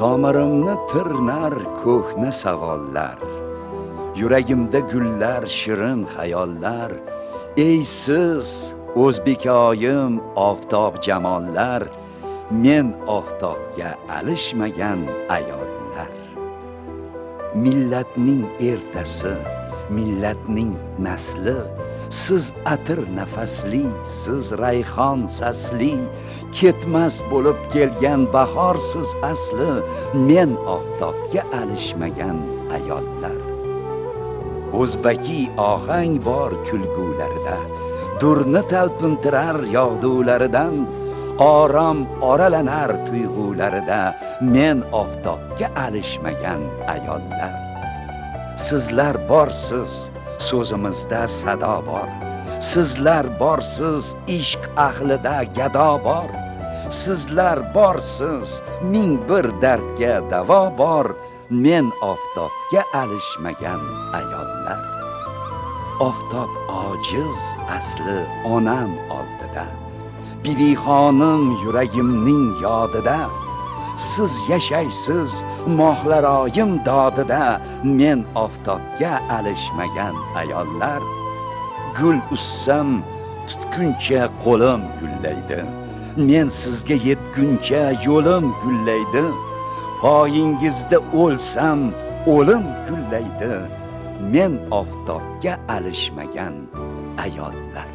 Tomirimni tirnar ko'hna savollar, yuragimda gullar shirin xayollar. Ey siz o'zbekoyim oftob jamollar, men oftobga alishmagan ayollar. Millatning ertasi, millatning nasli, siz atir nafasli, siz rayhon sasli, ketmas bo'lib kelgan bahorsiz asli, men oftobga alishmagan ayollar. O'zbaki ohang bor kulgularida, durni talpintirar yog'dularidan, orom oralanar tuyg'ularida, men oftobga alishmagan ayollar. Sizlar borsiz, so'zimizda sado bor. Sizlar borsiz, ishq ahlida gado bor. Sizlar borsiz, ming bir dardga davo bor. Men oftobga alishmagan ayollar. Oftob ojiz asli onam oldida, Bibixonim yuragimning yodida. Siz yashaysiz mohlaroyim dodida, men oftobga alishmagan ayollar. Gul ussam tutkuncha qo'lim gullaydi, men sizga yetguncha yo'lim gullaydi. Poyingizda o'lsam o'lim gullaydi, men oftobga alishmagan ayollar.